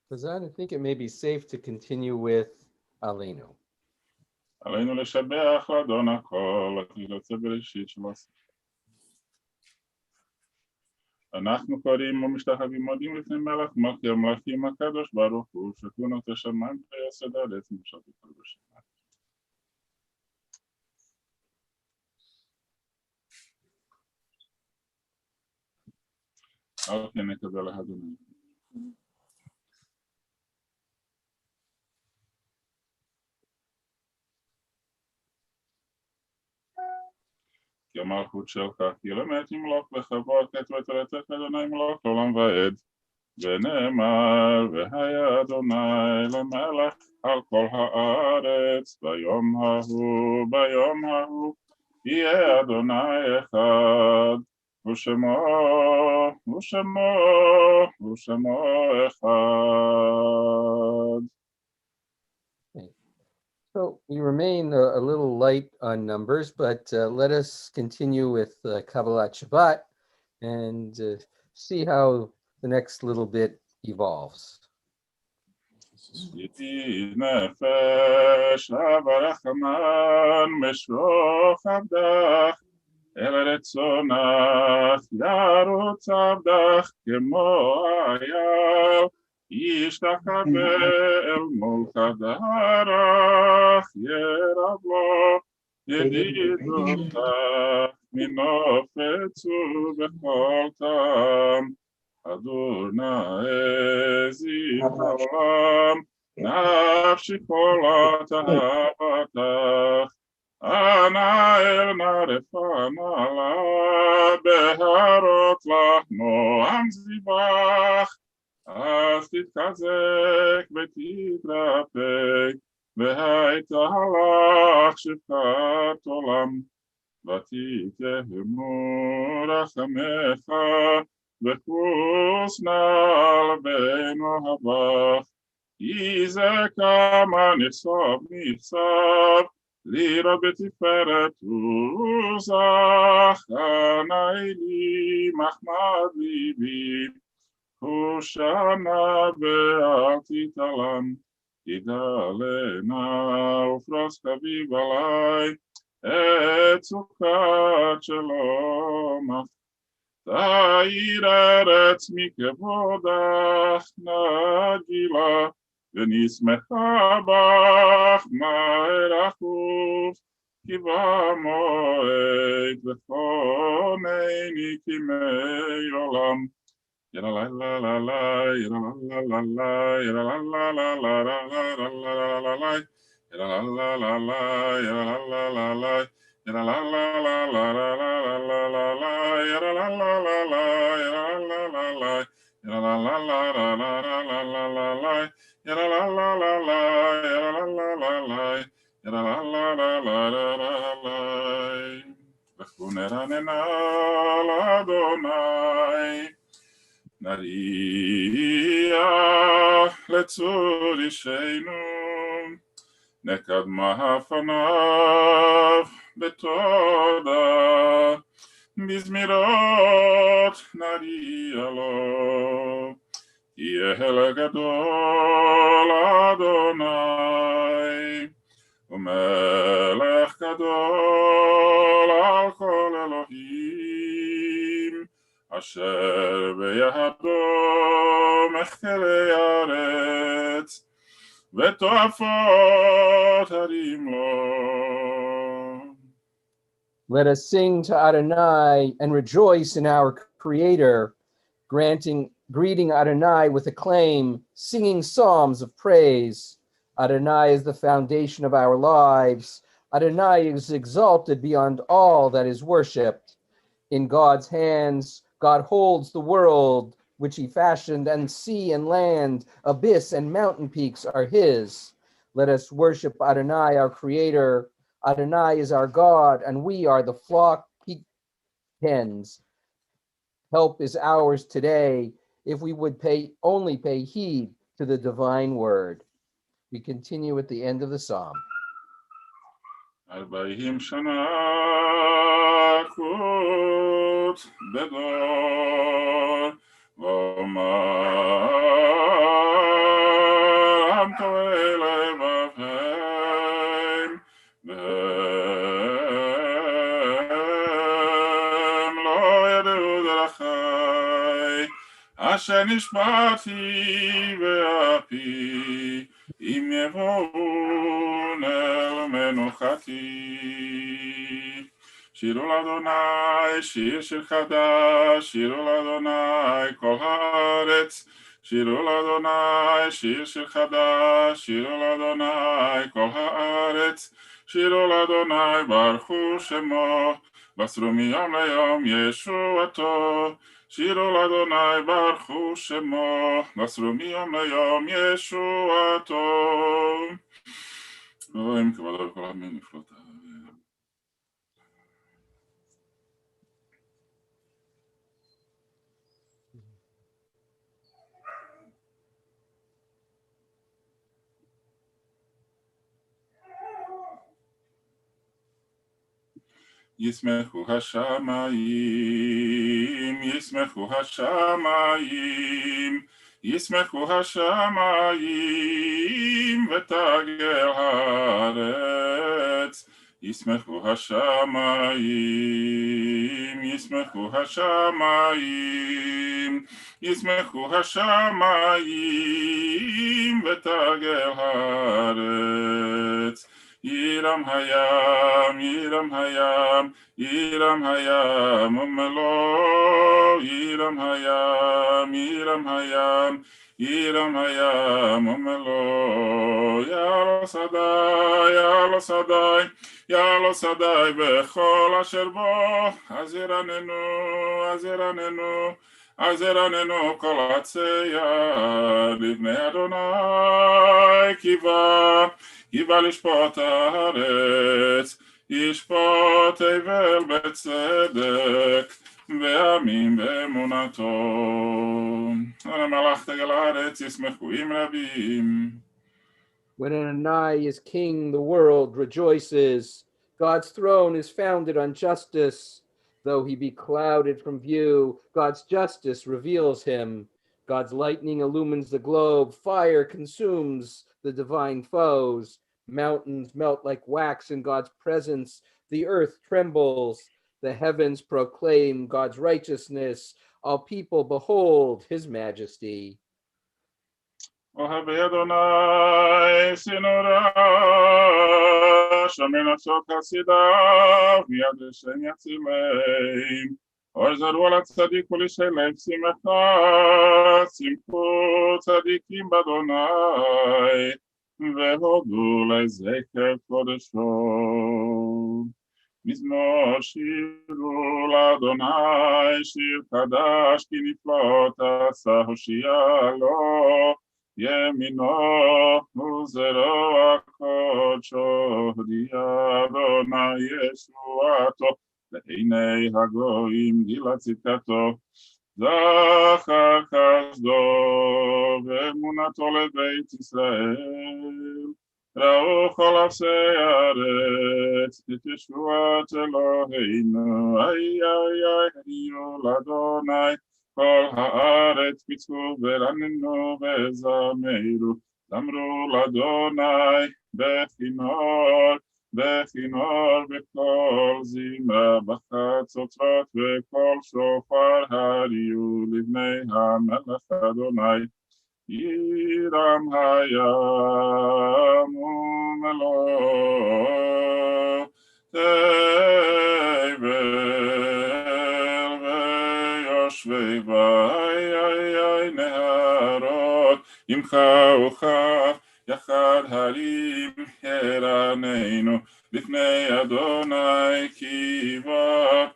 Because I think it may be safe to continue with Aleinu. עלינו לשבח לאדון הכל, יוצא בראשית של הספר. אנחנו קוראים ומשתחווים מודים לפני מלך מלכי המלכים הקדוש ברוך הוא, שכהונות השמיים ויסד הארץ נמשל בכל בשמיים. אוקיי, נקבל להדוני. כי המלכות שלך, כי למעט ימלוך בכבוד, כתוב ותורתך אדוני ימלוך לעולם ועד. ונאמר, והיה אדוני למלך על כל הארץ, ביום ההוא, יהיה אדוני אחד, ושמו אחד. So we remain a little light on numbers, but let us continue with Kabbalat Shabbat and see how the next little bit evolves. יתיד נפש, אברחמן, משוך עבדך, אל רצונך, ירוץ עבדך, כמו אייל, ישתחווה אל מולך דרך, ירב לו, ידידותך, מנופץ ובכל טעם, אדוני זיו העולם, נפשי כל אהבתך, אנא אל נא רפנה בהרות לך נועם זיבך, אז תתחזק ותתרפא, והייתה לך שפחת עולם, ותתהמו רחמך, וחוס נא לבן אוהבך, כי זה כמה נחשב, לירה בתפארת עוזך, עיני לי מחמד ליבי, הושענה ואל תתעלם, תגלנה ופרוס חביב עלי, את סוכת שלומך. תאיר ארץ מכבודך נגילה, ונשמחה בך מהר אחוב, כי במועד וכונני כימי עולם. ירה לה לה לה לה, ירה לה לה לה, ירה לה לה לה לה לה לה לה, ירה לה לה לה לה, ירה לה לה לה לה, ירה לה לה לה לה לה לה לה לה, ירה לה לה לה לה, ירה לה לה לה, ירה לה לה לה לה לה לה לה, ירה לה לה לה לה, ירה לה לה לה לה, ירה לה לה לה לה לה, וכו נרננה לאדוני, נריע לצור אישנו, נקדמה פניו בתודה, בזמירות נריע לו, יהיה לגדול אדוני, ומלך גדול על כל אלוהים, אשר בידו מחקרי הארץ, ותועפות הרים לו. Let us sing to Adonai and rejoice in our Creator, greeting Adonai with acclaim, singing psalms of praise. Adonai is the foundation of our lives. Adonai is exalted beyond all that is worshipped. In God's hands, God holds the world which he fashioned, and sea and land, abyss and mountain peaks are his. Let us worship Adonai, our Creator. Adonai is our God, and we are the flock he tends. Help is ours today if we would only pay heed to the divine word. We continue at the end of the psalm. 40 שנה כות בדור, ואומר אשר נשבעתי באפי, אם יבואון אל מנוחתי. שירו לאדוני, שיר שיר חדש, שירו לאדוני כל הארץ. שירו לאדוני, שיר שיר חדש, שירו לאדוני כל הארץ. שירו לאדוני, ברכו שמו, בסרו מיום ליום ישועתו. שירו לאדוני, ברכו שמו, בסרו מיום ליום ישועתו. אלוהים כבודו וכל העמים נפלאותיו. ישמחו השמיים, ישמחו השמיים, ישמחו השמיים ותגל הארץ. ישמחו השמיים, ישמחו השמיים, ישמחו השמיים ותגל הארץ. יירם הים, יירם הים, יירם הים ומלוא. יירם הים, יירם הים, יירם הים ומלוא. יעלו שדי, יעלו שדי, יעלו שדי בכל אשר בו. אז ירננו, אז ירננו, אז ירננו כל עצי יד לבני אדוני. כי בא לשפוט הארץ, ישפוט אבל בצדק, ועמים באמונתו. על המלאך תגל הארץ ישמחו עם רבים. When Adonai is king, the world rejoices. God's throne is founded on justice. Though he be clouded from view, God's justice reveals him. God's lightning illumines the globe. Fire consumes the divine foes. Mountains melt like wax in God's presence. The earth trembles. The heavens proclaim God's righteousness. All people behold his majesty. אוהבי אדוני שנורא, שומר נפשות חסידיו, מיד לשם יצילם. אור זרוע לצדיק ולשלם שמחה, שמחו צדיקים באדוני, והודו לזכר קודשו. מזמור שירו לאדוני, שיר חדש, כי נפלאות עשה הושיע לו. ימינו וזרוע קודשו, הודיע אדוני ישועתו, לעיני הגויים גילה צדקתו. זכר חסדו ואמונתו לבית ישראל. ראו כל אפסי הארץ את ישועת אלוהינו. איי איי איי היו לאדוני כל הארץ, פיצחו ורננו וזמרו. זמרו לאדוני בכינור, בכינור בכל זמרה, בחצוצרות וכל שופר הריעו לבני המלך אדוני. יירם הים ומלואו, תבל ויושבי בי נהרות. עמך וכף יחד הרים ירננו, לפני אדוני כי בא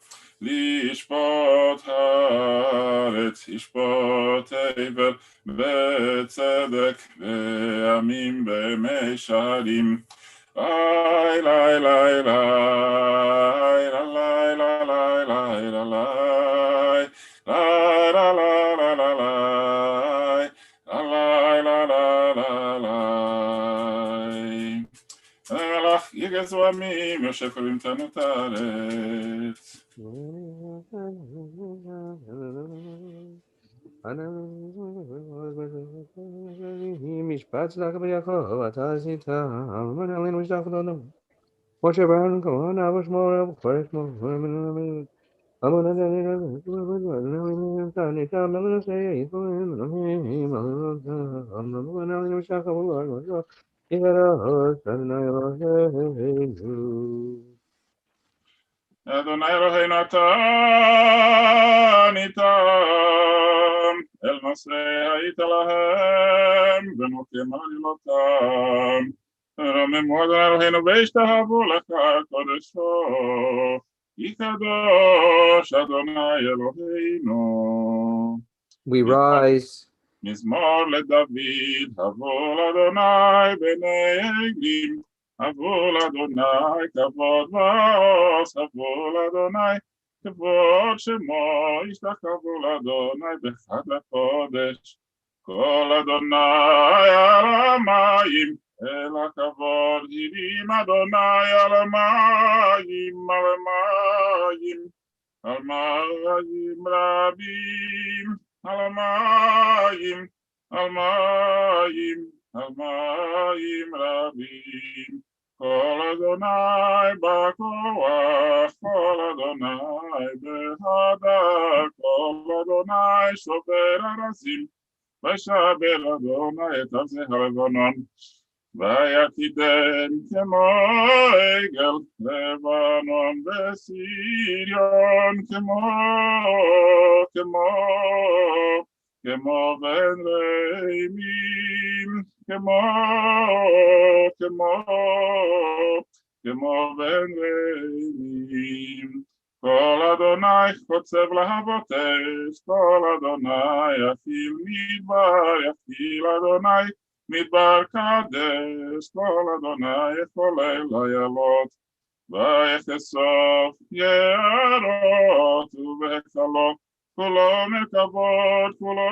לשפוט הארץ. ישפוט אבל בצדק, ועמים במישרים. לי לי לי לי לי לי לי לי המלאך יגזו עמים, יושב כל במתנות הארץ. משפט צדקה ביעקב אתה עשית, אמר עלינו משתף אדוני. משה ברן כהן אבו שמו ובכל שמו. אמר Adonai Eloheinu atan itam, el masrei hayita lahem, v'nokim alilotam. רוממו אדוני אלוהינו והשתחוו לך קודשו, כי קדוש אדוני אלוהינו. We rise. מזמור לדוד, הבו לאדוני בני עגלים, הבו לאדוני כבוד ועוז, הבו לאדוני כבוד שמו, השתחוו לאדוני בחג הקודש. כל אדוני על המים, אל הכבוד הרים אדוני על המים, על המים, על מים רבים, על המים, על מים, על מים רבים. כל אדוני בכוח, כל אדוני בהדר, כל אדוני שובר ארזים, וישבר אדוני את ארזי הלבנון. ויקידם כמו עגל לבנון וסיריון, כמו בן רימים, כמו בן רימים. כל אדוני חוצב להבות אש, כל אדוני יפיל מדבר, יפיל אדוני מדבר קדש, כל אדוני יחולל איילות, ויחשוף יערות ובהיכלו, כולו מרכבות, כולו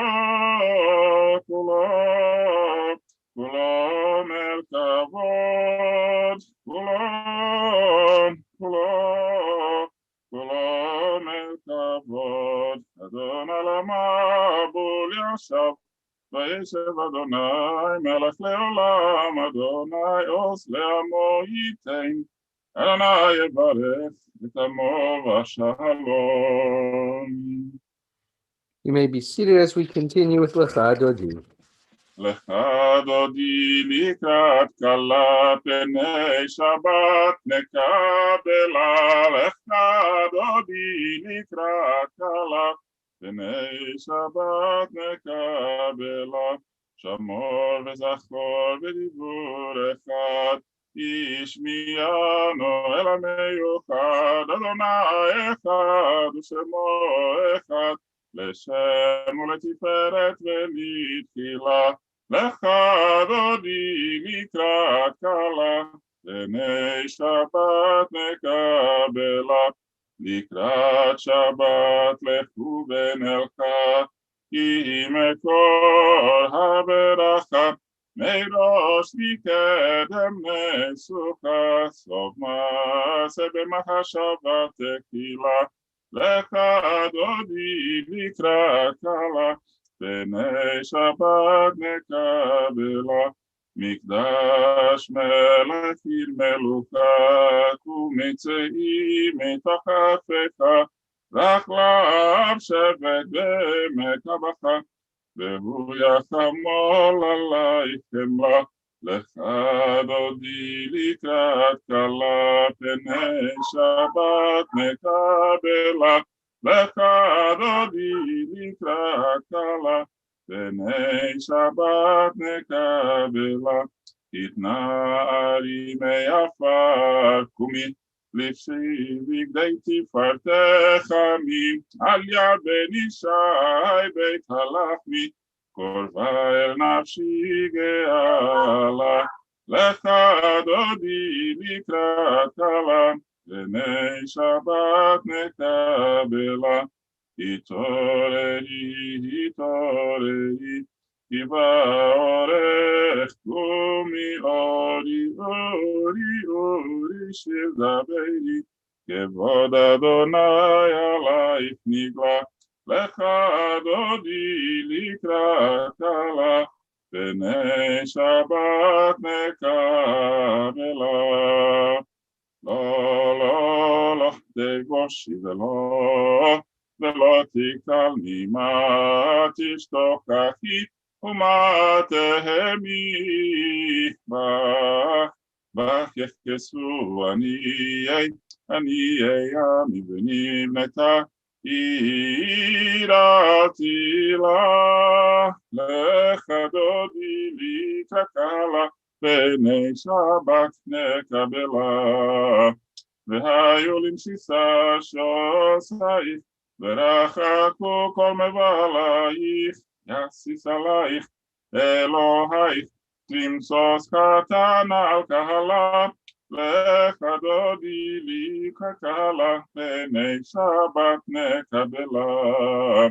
מרכבות, כולו מרכבות. אדון על המבול ישב, וישב אדוני מלך לעולם, אדוני עוז לעמו ייתן, אדוני יברך את עמו ושלום. You may be seated as we continue with Lecha Dodi. לך דודי לקראת כלה, פני שבת נקבלה. לך דודי לקראת כלה, פני שבת נקבלה. שמור וזכור בדיבור אחד, ישמיענו אל המיוחד. אדוני אחד ושמו אחד, לשם ולתפארת ולתחילה. לך דודי לקראת כלה, פני שבת נקבלה. לקראת שבת לכו ונלכה, כי מקור הברכה, מראש מקדם נסוכה, סוף מעשה במחשבה תחילה. לך דודי לקראת כלה, פני שבת נקבלה. מקדש מלך מלוכה, ומצאי מתוך אפיך, רק לעם שבט בעמק הבכה, והוא יחמול עלייך חמלה. לך דודי לקראת כלה, פני שבת נקבלה. לך דודי לקראת כלה, פני שבת נקבלה. התנערי מעפר, קומי לבשי בגדי תפארתך עמי, על יד בן ישי בית הלחמי, קרבה אל נפשי גאלה. לך דודי לקראת כלה, פני שבת נקבלה. התעוררי, התעוררי, כי באורך קומי, אורי, אורי, אורי, שיר דברי, כבוד אדוני עלייך נגלה. לך דודי לקראת כלה, פני שבת נקבלה. לא, לא, לא, תגושי ולא, ולא תקלני מה תשתוכחי ומה תהמי בך יחכסו עניי עמי ונבנתה יראתי לה לך דודי לי קקלה בני שבת נקבלה והיו למשיסה שוסייך ורחקו כל מבלייך יסיס עלייך אלוהיך תמסוס קטן על קהלה לך דודי לי קקלה בני שבת נקבלה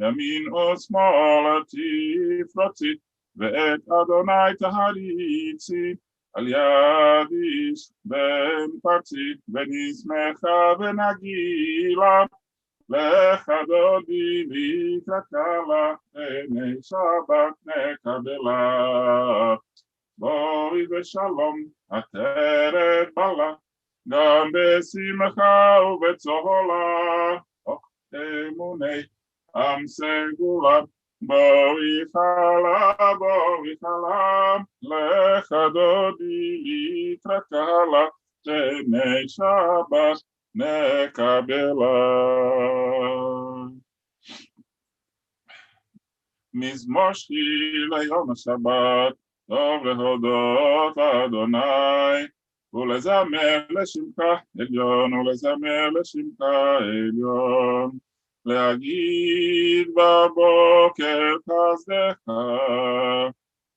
ימין ושמאל תפרוצי ואת אדוני תהריצי על יד איש בן פרצי ונשמחה ונגילה לך דודי לי קקלה בני שבת נקבלה בואי בשלום עטרת בלה גם בשמחה ובצהלה אמוני עם סגולה בואי חלה לך דודי לי קקלה בני שבת נקבלה מזמור שיר ליום השבת טוב להודות אדוני ולזמר לשמך עליון ולזמר לשמך עליון להגיד בבוקר חסדך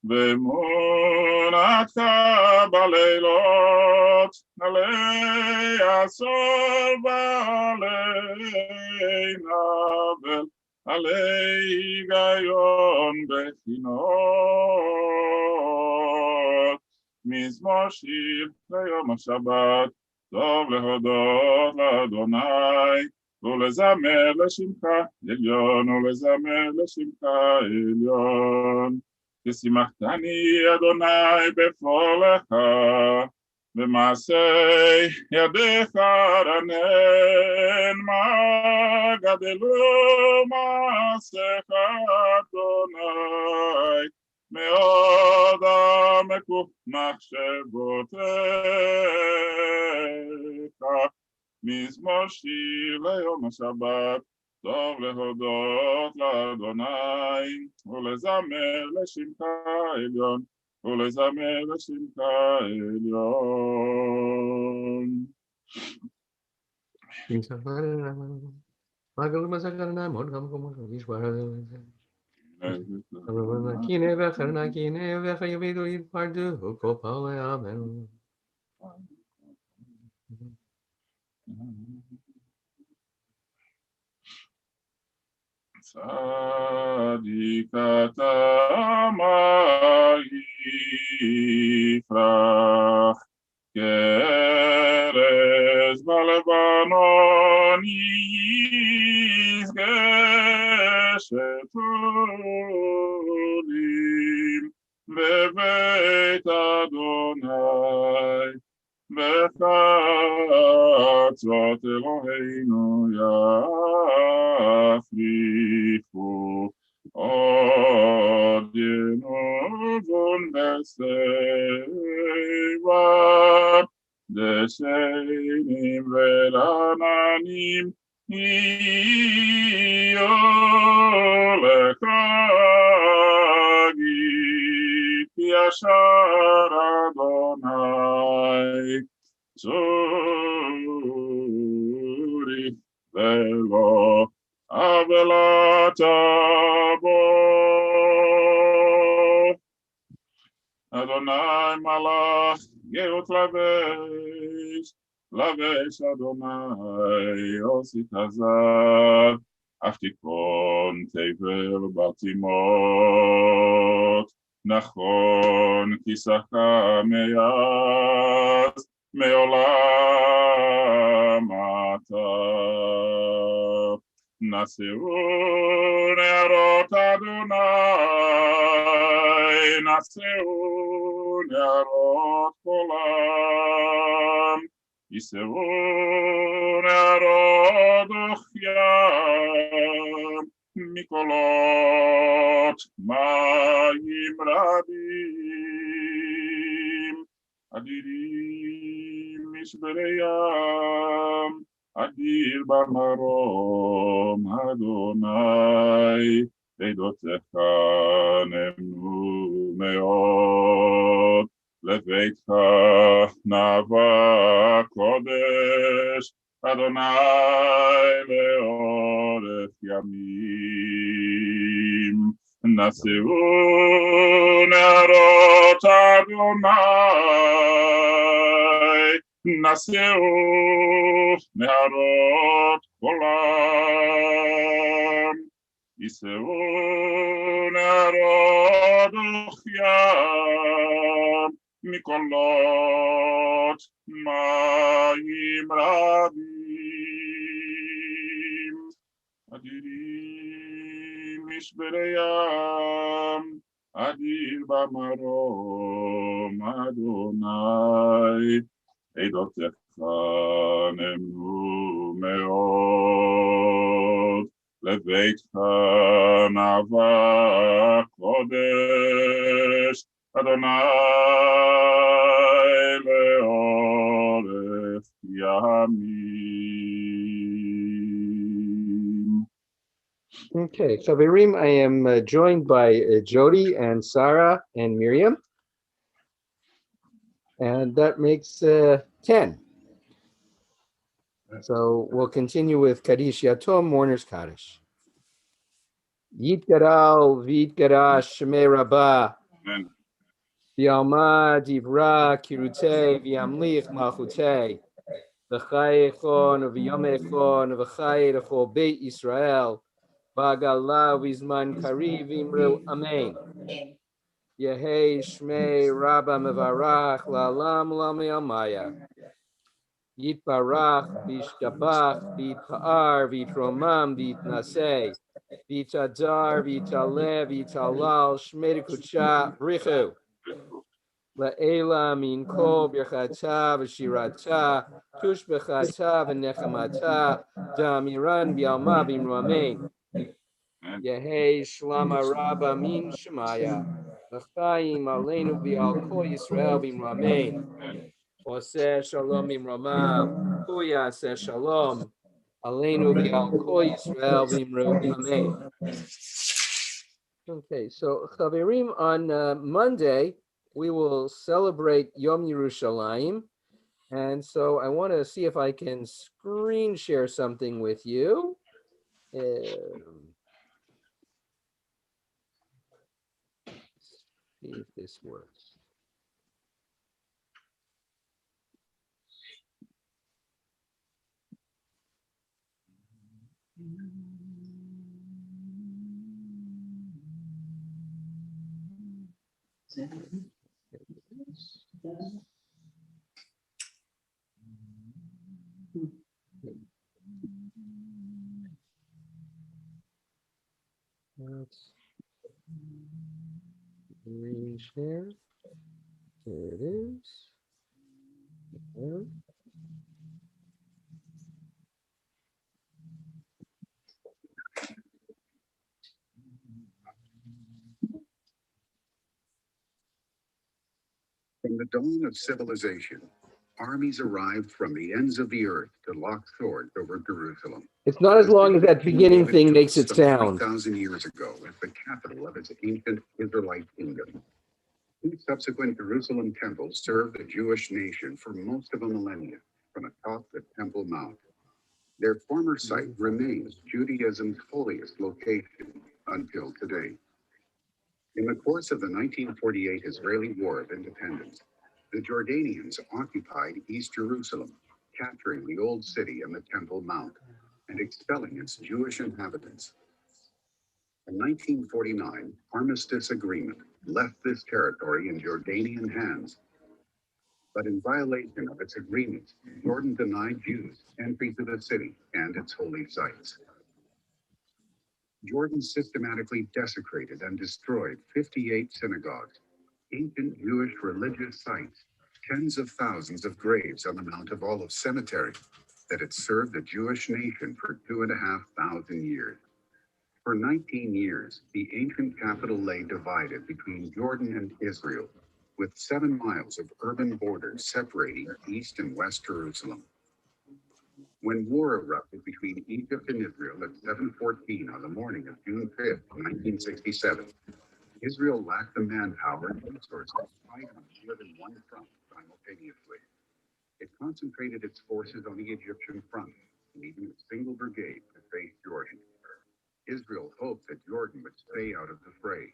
ואמונתך בלילות עלי עשור ועלי נבל עלי היגיון בחינות מזמור שיר ליום השבת טוב להודות לאדוני ולזמר לשמך עליון ולזמר לשמך עליון ושימחתני אדוני בפועלך במעשה ידיך רנן מה גדלו מעשיך אדוני מאוד עמקו מחשבותיך מזמור שיר ליום השבת טוב להודות לאדוני ולזמר לשמך עליון ולזמר לשמך עליון. Kine v'cherna kine v'chayavidu yitpardu kopale amen. צדיקתה יפרח כרז בלבנון יזכה שתולים בבית אדוני בחצות אלוהינו יפריחו עוד ינובון בשיבה דשנים ורעננים יהיו לך גיט ישר אדוני צורי ולא עוולת בו אדוני מלך גאות לבש אדוני עושית זר אף תיקון תבל בתימות נכון כיסך מאז מעולם אתה נשאו נערות אדוני נשאו נערות קולם יישאו נערות מיקולות מים רבים, אדירים משברי ים, אדיר במרום אדוני, עדותיך נאמנו מאוד, לביתך נאווה קודש, אדוני לאורך ימים. נשאו נהרות אדוני, נשאו נהרות עולם, יישאו נהרות ים, מקולות מים רבים, אדירים משברי ים, אדיר במרום אדוני, עדותיך נאמנו מאוד, לביתך נאווה קודש, אדוני לאורך ימים. Okay, Chavirim, I am joined by Jody and Sarah and Miriam. And that makes 10. So we'll continue with Kaddish Yatom, Mourner's Kaddish. Yitgaral v'yitgarash shemei Rabbah. Amen. V'yalma divra kirutei v'yamlich malchutei. V'chayechon v'yomechon v'chay l'chol Beit Israel. V'agala v'zman kariv imru amen. Yehei shmei Rabba mevarach la'alam la'mayamaya. Yitbarach v'yishtabach v'yitpa'ar v'yitromam v'yitnaseh. V'yitadar v'yitaleh v'yitalal shmei dekutsha brichu. La'ela min kol birchata v'shirata tushbechata v'nechamata da'amiran v'yalma v'imru amen. Yehei shlama rabba min shemaya v'chayim aleinu v'al kol Yisrael v'imru amen. Oseh shalom imramav, hu yaseh shalom, aleinu v'al kol Yisrael v'imru amen. Okay, so Chavirim, on Monday, we will celebrate Yom Yerushalayim. And so I want to see if I can screen share something with you. See if this works. Let's screen share. There it is. There. From the dawn of civilization, armies arrived from the ends of the earth to lock swords over Jerusalem. It's not as long as that beginning thing makes it sound. 3,000 years ago, as the capital of its ancient Israelite kingdom. Two subsequent Jerusalem temples served the Jewish nation for most of a millennia from atop the Temple Mount. Their former site remains Judaism's holiest location until today. In the course of the 1948 Israeli War of Independence, the Jordanians occupied East Jerusalem, capturing the Old City and the Temple Mount, and expelling its Jewish inhabitants. A 1949 armistice agreement left this territory in Jordanian hands. But in violation of its agreements, Jordan denied Jews entry to the city and its holy sites. Jordan systematically desecrated and destroyed 58 synagogues, ancient Jewish religious sites, tens of thousands of graves on the Mount of Olives Cemetery, that it served the Jewish nation for 2,500 years. For 19 years, the ancient capital lay divided between Jordan and Israel, with 7 miles of urban borders separating East and West Jerusalem. When war erupted between Egypt and Israel at 7:14 on the morning of June 5th, 1967, Israel lacked the manpower and resources to fight on more than one front simultaneously. It concentrated its forces on the Egyptian front, leaving a single brigade to face Jordan. Israel hoped that Jordan would stay out of the fray.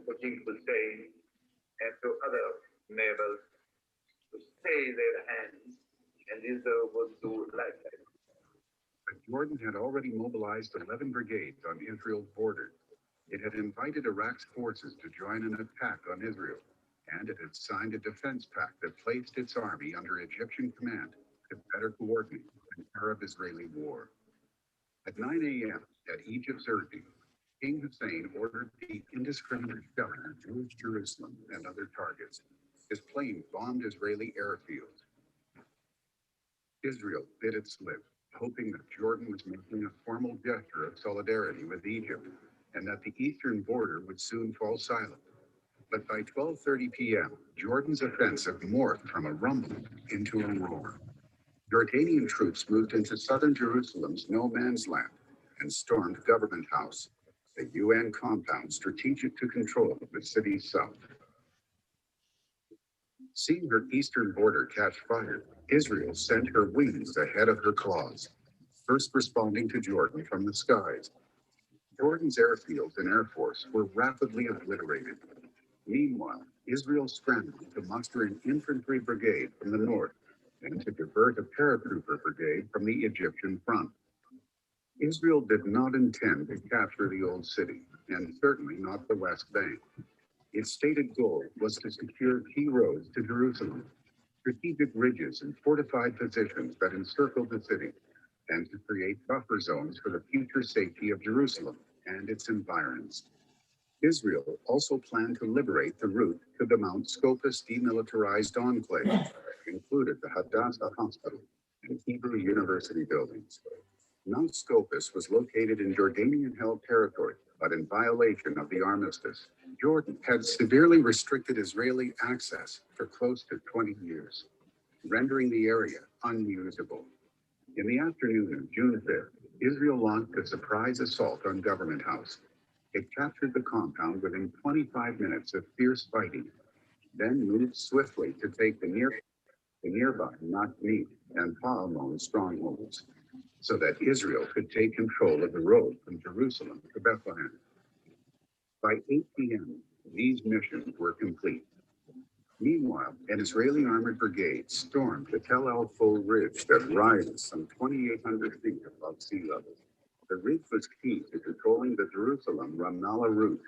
Putting Hussein and to other neighbors to stay their hands, and Israel would do likewise. But Jordan had already mobilized 11 brigades on Israel's borders. It had invited Iraq's forces to join an attack on Israel, and it had signed a defense pact that placed its army under Egyptian command to better coordinate an Arab-Israeli war. At 9 a.m., at Egypt's urging, King Hussein ordered the indiscriminate shelling of Jewish Jerusalem and other targets. His planes bombed Israeli airfields. Israel bit its lip, hoping that Jordan was making a formal gesture of solidarity with Egypt and that the eastern border would soon fall silent. But by 12:30 p.m., Jordan's offensive morphed from a rumble into a roar. Jordanian troops moved into southern Jerusalem's no man's land and stormed Government House, the UN compound strategic to control the city's south. Seeing her eastern border catch fire, Israel sent her wings ahead of her claws, first responding to Jordan from the skies. Jordan's airfields and air force were rapidly obliterated. Meanwhile, Israel scrambled to muster an infantry brigade from the north and to divert a paratrooper brigade from the Egyptian front. Israel did not intend to capture the old city, and certainly not the West Bank. Its stated goal was to secure key roads to Jerusalem, strategic ridges and fortified positions that encircled the city, and to create buffer zones for the future safety of Jerusalem and its environs. Israel also planned to liberate the route to the Mount Scopus demilitarized enclave, which included the Hadassah Hospital and Hebrew University buildings. Mount Scopus was located in Jordanian-held territory, but in violation of the armistice. Jordan had severely restricted Israeli access for close to 20 years, rendering the area unusable. In the afternoon of June 5th, Israel launched a surprise assault on Government House. It captured the compound within 25 minutes of fierce fighting, then moved swiftly to take the nearby Nakhnit and Pa'amon strongholds, so that Israel could take control of the road from Jerusalem to Bethlehem. By 8 p.m., these missions were complete. Meanwhile, an Israeli armored brigade stormed the Tel El-Ful ridge that rises some 2,800 feet above sea level. The ridge was key to controlling the Jerusalem-Ramallah route.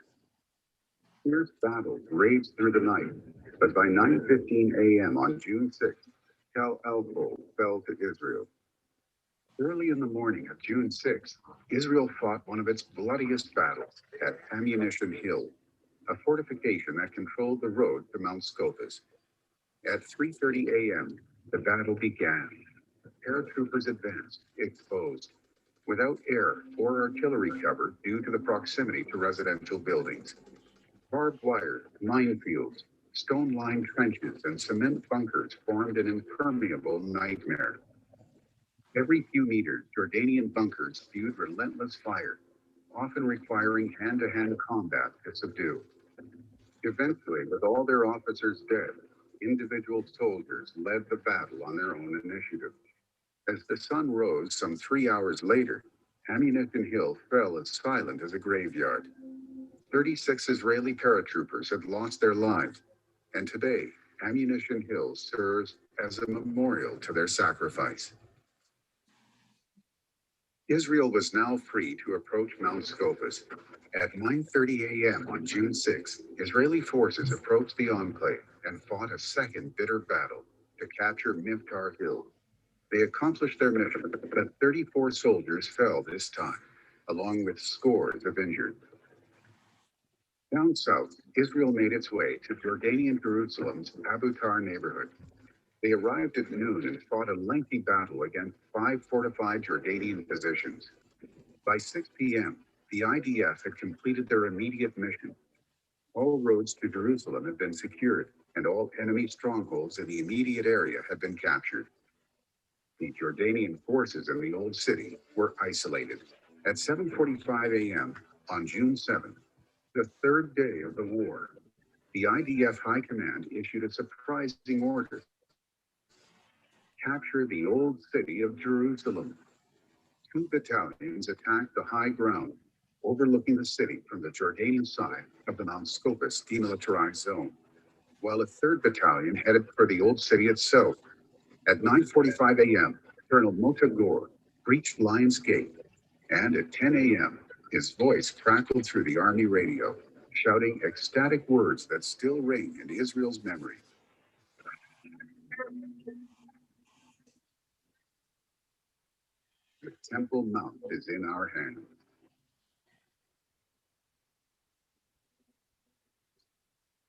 Fierce battles raged through the night, but by 9:15 a.m. on June 6th, Tel El-Ful fell to Israel. Early in the morning of June 6th, Israel fought one of its bloodiest battles at Ammunition Hill, a fortification that controlled the road to Mount Scopus. At 3:30 a.m., the battle began. Paratroopers advanced, exposed, without air or artillery cover due to the proximity to residential buildings. Barbed wire, minefields, stone-lined trenches, and cement bunkers formed an impermeable nightmare. Every few meters, Jordanian bunkers spewed relentless fire, often requiring hand-to-hand combat to subdue. Eventually, with all their officers dead, individual soldiers led the battle on their own initiative. As the sun rose some 3 hours later, Ammunition Hill fell as silent as a graveyard. 36 Israeli paratroopers had lost their lives, and today, Ammunition Hill serves as a memorial to their sacrifice. Israel was now free to approach Mount Scopus. At 9:30 a.m. on June 6, Israeli forces approached the enclave and fought a second bitter battle to capture Miftar Hill. They accomplished their mission, but 34 soldiers fell this time, along with scores of injured. Down south, Israel made its way to Jordanian Jerusalem's Abu Tar neighborhood. They arrived at noon and fought a lengthy battle against 5 fortified Jordanian positions. By 6 p.m., the IDF had completed their immediate mission. All roads to Jerusalem had been secured, and all enemy strongholds in the immediate area had been captured. The Jordanian forces in the Old City were isolated. At 7:45 a.m. on June 7th, the third day of the war, the IDF High Command issued a surprising order: capture the Old City of Jerusalem. 2 battalions attacked the high ground overlooking the city from the Jordanian side of the Mount Scopus demilitarized zone, while a 3rd battalion headed for the Old City itself. At 9:45 a.m., Colonel Mota Gore breached Lion's Gate, and at 10 a.m., his voice crackled through the army radio, shouting ecstatic words that still ring in Israel's memory. The Temple Mount is in our hands.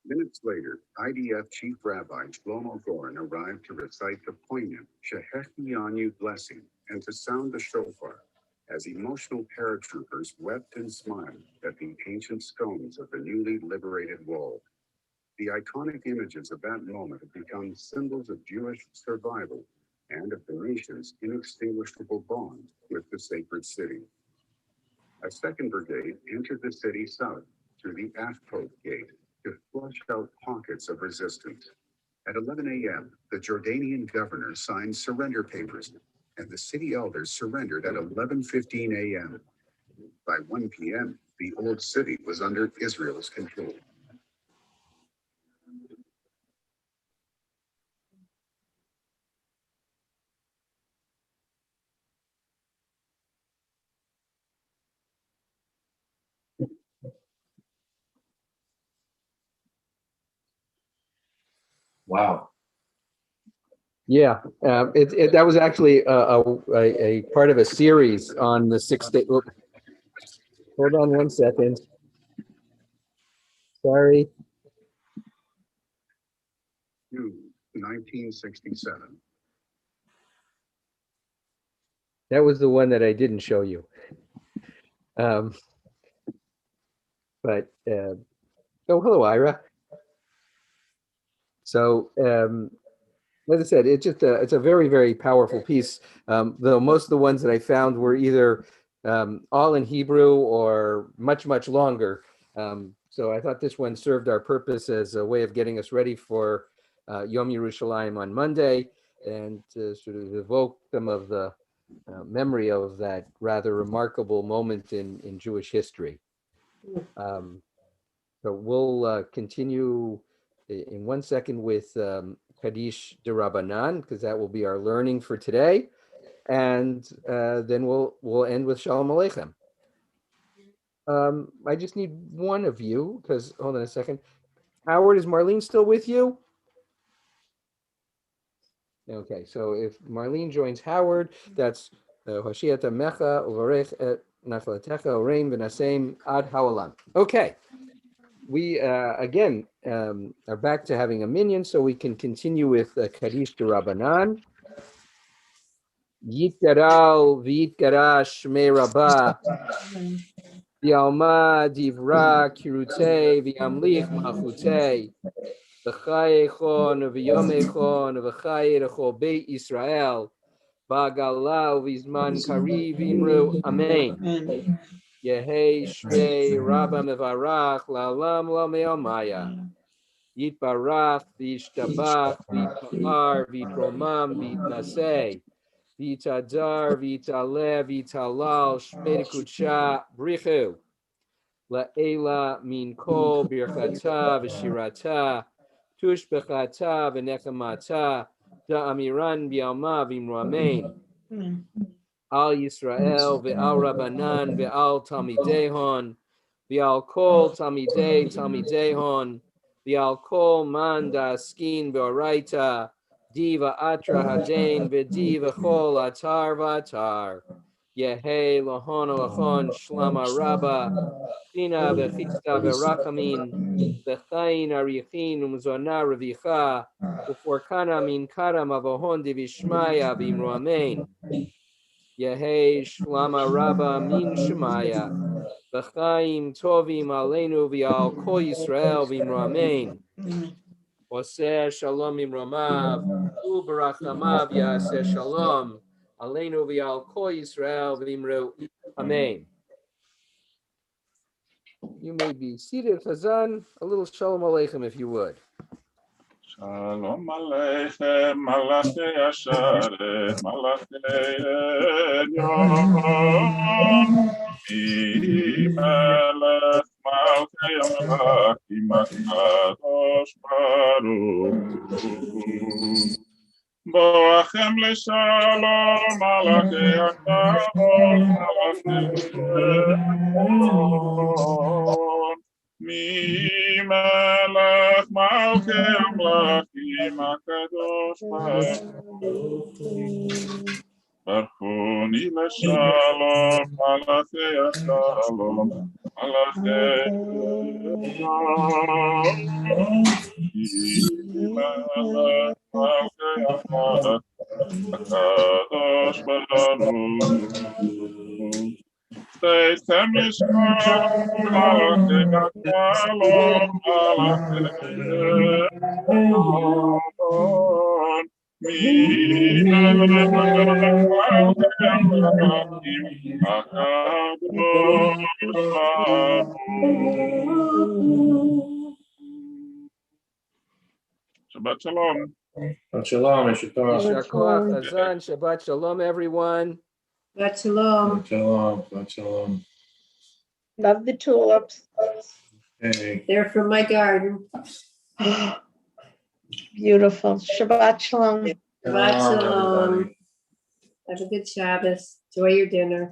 Minutes later, IDF Chief Rabbi Shlomo Goren arrived to recite the poignant Shehechti Yanu blessing and to sound the shofar, as emotional paratroopers wept and smiled at the ancient stones of the newly liberated wall. The iconic images of that moment have become symbols of Jewish survival and of the nation's inextinguishable bond with the sacred city. A 2nd Brigade entered the city south through the Ashpot Gate to flush out pockets of resistance. At 11 a.m., the Jordanian governor signed surrender papers, and the city elders surrendered at 11:15 a.m. By 1 p.m., the Old City was under Israel's control. Wow. Yeah, that was actually a part of a series on the 6 day. Hold on 1 second. Sorry. June 1967. That was the one that I didn't show you. But oh, hello, Ira. So as I said, it's a very, very powerful piece. Though most of the ones that I found were either all in Hebrew or much, much longer. So I thought this one served our purpose as a way of getting us ready for Yom Yerushalayim on Monday, and to sort of evoke some of the memory of that rather remarkable moment in Jewish history. So we'll continue in 1 second with Kaddish de Rabbanan, because that will be our learning for today, and then we'll end with Shalom Aleichem. I just need one of you, because hold on a second. Howard, is Marlene still with you? Okay, so if Marlene joins Howard, that's Hoshiata Mecha Uvarech et Nachlatecha Oreim V'Nasem Ad Haolam. Okay, we again are back to having a minyan, so we can continue with Kaddish de Rabbanan. Yitgaral v'yitgara Shmei Rabbah v'yalma divra kirutei v'yamlich malchutei v'chayechon v'yomechon v'chayerecho Beit Israel Ba'gala v'zman kariv imru amen. Yehei Shmei Rabbah mevarach la'olam lo me'omaya. Yitbarach v'yishtabach v'yitpa'ar v'yitromam v'yitnaseh v'yitadar v'yitaleh v'yitalal shmei kudsha brichu la'ela min kol birchata v'shirata tushbechata v'nechamata da'amiran b'yalma v'imru amen. Al Yisrael ve'al Rabbanan ve'al Talmidehon ve'al kol Talmidehon ve'al kol man da'askin ve'oraita diva atra hadain ve'diva chol atar v'atar Yehei Lohon Olachon Shlama Rabba China Vechista Verakamin Vechain Arichin Umzona Revicha Uforkana Min Karam Avohon Divishmaya Vimru Amen. Yehei Shlama Rabba Min Shemaya V'chaim Tovim Aleinu V'al Kol Yisrael V'imru Amen. Oseh Shalom Imramav U'Barachamav Yaseh Shalom Aleinu V'al Kol Yisrael V'imru Amen. You may be seated, Chazan. A little Shalom Aleichem, if you would. Shalom Aleichem, Malachei Asharet, Malachei Elyon, Melech Malchei Amelakim HaKadosh Baruch Hu. Boachem LeShalom, Malachei HaKadosh, Malachei Elyon, Melech Malchei Amelakim HaKadosh Baruch Hu. Barchoni LeShalom, Malachei HaShalom, Malachei Elyon, Melech Malchei HaKadosh Baruch Hu. Seisem LeShalom, Malachei HaShalom, Malachei Elyon, Melech Malchei Amelakim HaKadosh Baruch Hu. Shabbat Shalom. Shalom, Yeshua. Yishar Koach, Chazan, Shabbat Shalom, everyone. Shabbat shalom. Shalom, shalom. Love the tulips. Hey. They're from my garden. Beautiful. Shabbat shalom. Shabbat shalom. everybody. Have a good Shabbos. Enjoy your dinner.